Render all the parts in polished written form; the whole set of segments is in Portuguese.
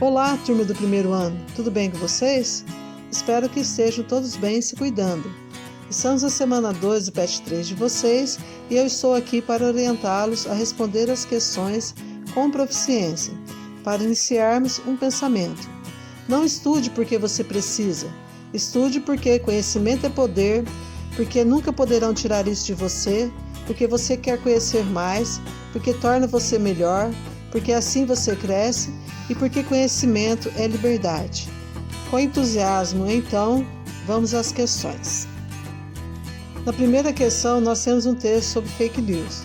Olá, turma do primeiro ano, tudo bem com vocês? Espero que estejam todos bem e se cuidando. Estamos na semana 2 do PET 3 de vocês e eu estou aqui para orientá-los a responder as questões com proficiência, para iniciarmos um pensamento. Não estude porque você precisa, estude porque conhecimento é poder, porque nunca poderão tirar isso de você, porque você quer conhecer mais, porque torna você melhor, porque assim você cresce e porque conhecimento é liberdade. Com entusiasmo, então, vamos às questões. Na primeira questão, nós temos um texto sobre fake news.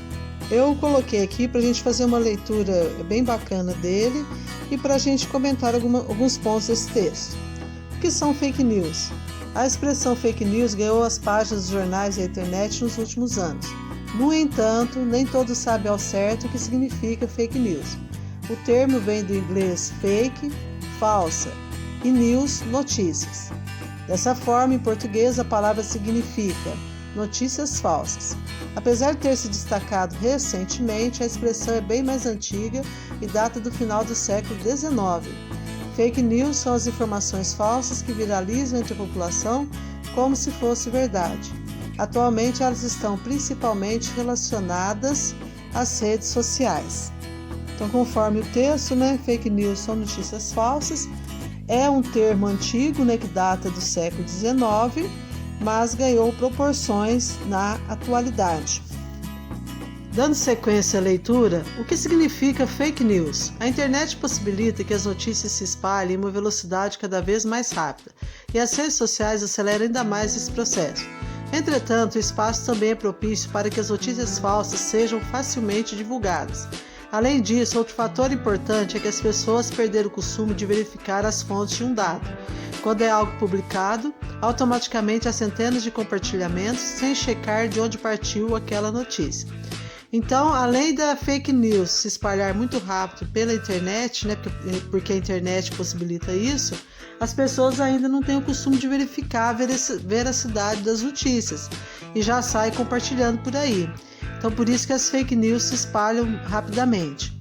Eu coloquei aqui para a gente fazer uma leitura bem bacana dele e para a gente comentar alguns pontos desse texto. O que são fake news? A expressão fake news ganhou as páginas dos jornais e da internet nos últimos anos. No entanto, nem todos sabem ao certo o que significa fake news. O termo vem do inglês fake, falsa, e news, notícias. Dessa forma, em português, a palavra significa notícias falsas. Apesar de ter se destacado recentemente, a expressão é bem mais antiga e data do final do século XIX. Fake news são as informações falsas que viralizam entre a população como se fosse verdade. Atualmente, elas estão principalmente relacionadas às redes sociais. Então, conforme o texto, fake news são notícias falsas. É um termo antigo, que data do século XIX, mas ganhou proporções na atualidade. Dando sequência à leitura, o que significa fake news? A internet possibilita que as notícias se espalhem em uma velocidade cada vez mais rápida, e as redes sociais aceleram ainda mais esse processo. Entretanto, o espaço também é propício para que as notícias falsas sejam facilmente divulgadas. Além disso, outro fator importante é que as pessoas perderam o costume de verificar as fontes de um dado. Quando é algo publicado, automaticamente há centenas de compartilhamentos sem checar de onde partiu aquela notícia. Então, além da fake news se espalhar muito rápido pela internet, porque a internet possibilita isso, as pessoas ainda não têm o costume de verificar a veracidade das notícias e já saem compartilhando por aí. Então, por isso que as fake news se espalham rapidamente.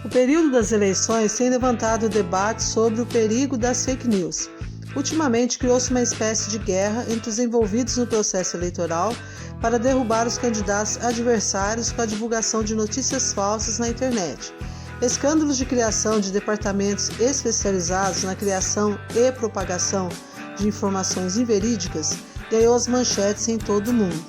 O período das eleições tem levantado o debate sobre o perigo das fake news. Ultimamente, criou-se uma espécie de guerra entre os envolvidos no processo eleitoral para derrubar os candidatos adversários com a divulgação de notícias falsas na internet. Escândalos de criação de departamentos especializados na criação e propagação de informações inverídicas ganhou as manchetes em todo o mundo.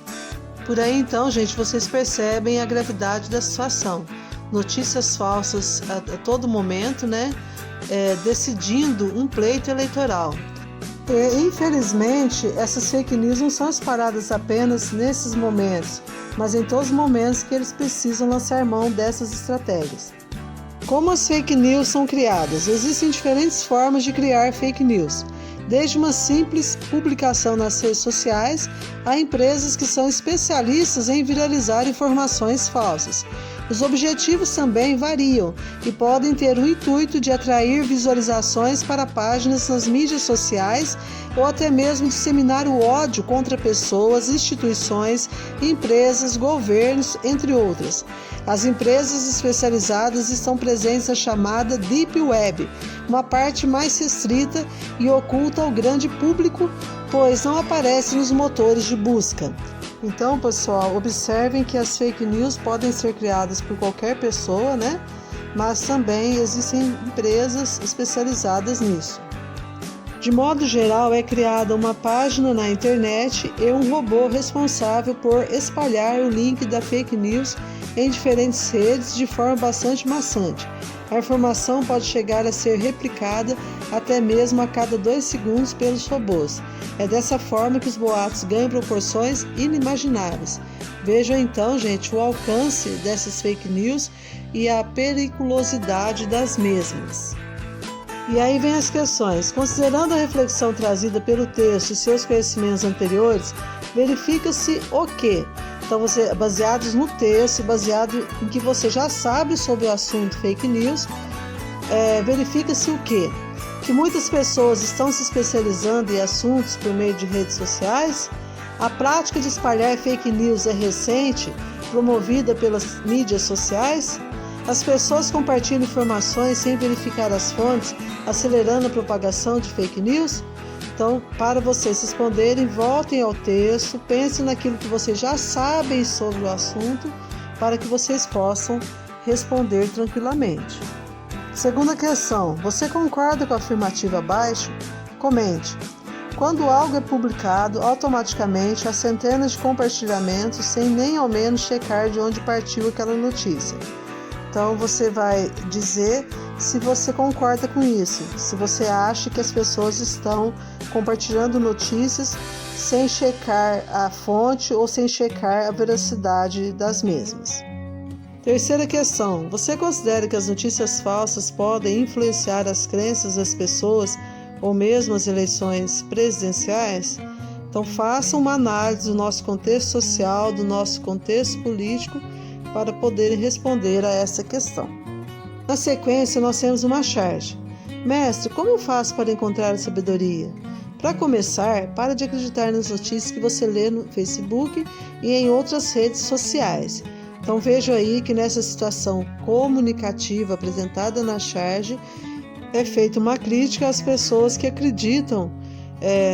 Por aí então, gente, vocês percebem a gravidade da situação. Notícias falsas a todo momento, decidindo um pleito eleitoral. Infelizmente, essas fake news não são espalhadas apenas nesses momentos, mas em todos os momentos que eles precisam lançar mão dessas estratégias. Como as fake news são criadas? Existem diferentes formas de criar fake news. Desde uma simples publicação nas redes sociais a empresas que são especialistas em viralizar informações falsas. Os objetivos também variam e podem ter o intuito de atrair visualizações para páginas nas mídias sociais ou até mesmo disseminar o ódio contra pessoas, instituições, empresas, governos, entre outras. As empresas especializadas estão presentes na chamada Deep Web, uma parte mais restrita e oculta ao grande público, pois não aparece nos motores de busca. Então, pessoal, observem que as fake news podem ser criadas por qualquer pessoa, mas também existem empresas especializadas nisso. De modo geral, é criada uma página na internet e um robô responsável por espalhar o link da fake news em diferentes redes de forma bastante maçante. A informação pode chegar a ser replicada até mesmo a cada 2 segundos pelos robôs. É dessa forma que os boatos ganham proporções inimagináveis. Vejam então, gente, o alcance dessas fake news e a periculosidade das mesmas. E aí vem as questões. Considerando a reflexão trazida pelo texto e seus conhecimentos anteriores, verifica-se o quê? Então, baseados no texto, baseado em que você já sabe sobre o assunto fake news, verifica-se o quê? Que muitas pessoas estão se especializando em assuntos por meio de redes sociais. A prática de espalhar fake news é recente, promovida pelas mídias sociais. As pessoas compartilham informações sem verificar as fontes, acelerando a propagação de fake news? Então, para vocês responderem, voltem ao texto, pensem naquilo que vocês já sabem sobre o assunto, para que vocês possam responder tranquilamente. Segunda questão, você concorda com a afirmativa abaixo? Comente. Quando algo é publicado, automaticamente há centenas de compartilhamentos sem nem ao menos checar de onde partiu aquela notícia. Então você vai dizer se você concorda com isso, se você acha que as pessoas estão compartilhando notícias sem checar a fonte ou sem checar a veracidade das mesmas. Terceira questão, você considera que as notícias falsas podem influenciar as crenças das pessoas ou mesmo as eleições presidenciais? Então faça uma análise do nosso contexto social, do nosso contexto político, para poderem responder a essa questão. Na sequência, nós temos uma charge. Mestre, como eu faço para encontrar a sabedoria? Para começar, para de acreditar nas notícias que você lê no Facebook e em outras redes sociais. Então vejo aí que nessa situação comunicativa apresentada na charge, é feita uma crítica às pessoas que acreditam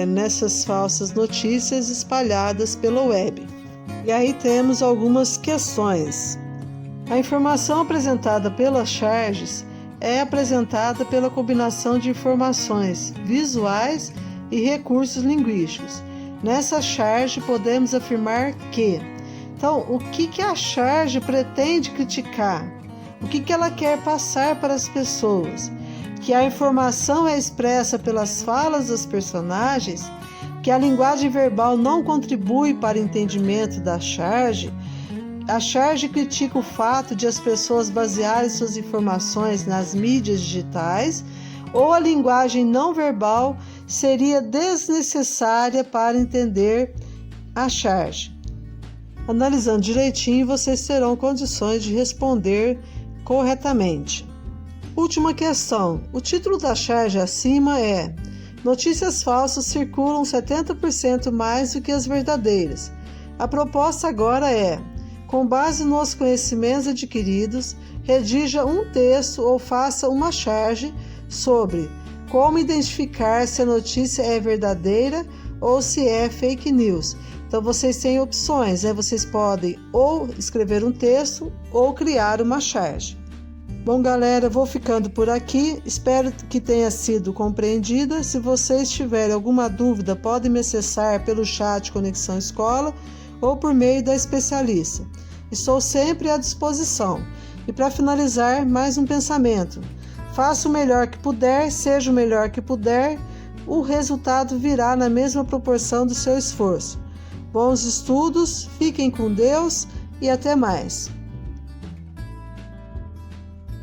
nessas falsas notícias espalhadas pela web. E aí temos algumas questões. A informação apresentada pelas charges é apresentada pela combinação de informações visuais e recursos linguísticos. Nessa charge podemos afirmar que, então, o que a charge pretende criticar? O que ela quer passar para as pessoas? Que a informação é expressa pelas falas dos personagens, que a linguagem verbal não contribui para o entendimento da charge. A charge critica o fato de as pessoas basearem suas informações nas mídias digitais, ou a linguagem não verbal seria desnecessária para entender a charge. Analisando direitinho, vocês terão condições de responder corretamente. Última questão. O título da charge acima é: notícias falsas circulam 70% mais do que as verdadeiras. A proposta agora é: com base nos conhecimentos adquiridos, redija um texto ou faça uma charge sobre como identificar se a notícia é verdadeira ou se é fake news. Então vocês têm opções, Vocês podem ou escrever um texto ou criar uma charge. Bom, galera, vou ficando por aqui. Espero que tenha sido compreendida. Se vocês tiverem alguma dúvida, podem me acessar pelo chat Conexão Escola ou por meio da especialista. Estou sempre à disposição. E para finalizar, mais um pensamento. Faça o melhor que puder, seja o melhor que puder, o resultado virá na mesma proporção do seu esforço. Bons estudos, fiquem com Deus e até mais.